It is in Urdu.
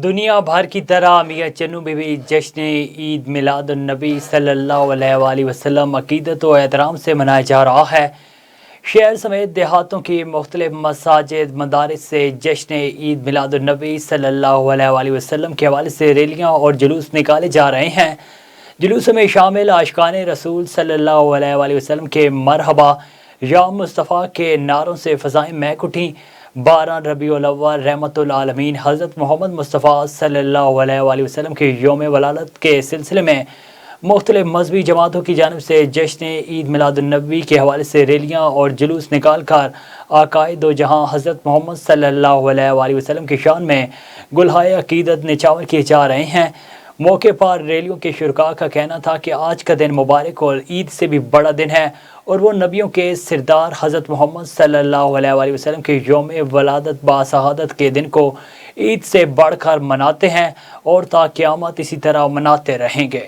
دنیا بھر کی طرح میاں چنو میں بھی جشن عید میلاد النبی صلی اللہ علیہ وسلم عقیدت و احترام سے منایا جا رہا ہے۔ شہر سمیت دیہاتوں کی مختلف مساجد مدارس سے جشن عید میلاد النبی صلی اللہ علیہ وسلم کے حوالے سے ریلیاں اور جلوس نکالے جا رہے ہیں۔ جلوس میں شامل عاشقان رسول صلی اللہ علیہ وسلم کے مرحبا یا مصطفیٰ کے نعروں سے فضائیں مہک اٹھیں۔ 12 ربیع الاول رحمت العالمین حضرت محمد مصطفیٰ صلی اللہ علیہ وسلم کے یوم ولادت کے سلسلے میں مختلف مذہبی جماعتوں کی جانب سے جشن عید میلاد النبی کے حوالے سے ریلیاں اور جلوس نکال کر آقائے دو جہاں حضرت محمد صلی اللہ علیہ وسلم کی شان میں گلہائے عقیدت نچاور کیے جا رہے ہیں۔ موقع پر ریلیوں کے شرکاء کا کہنا تھا کہ آج کا دن مبارک اور عید سے بھی بڑا دن ہے اور وہ نبیوں کے سردار حضرت محمد صلی اللہ علیہ وسلم کے یوم ولادت باسعادت کے دن کو عید سے بڑھ کر مناتے ہیں اور تا قیامت اسی طرح مناتے رہیں گے۔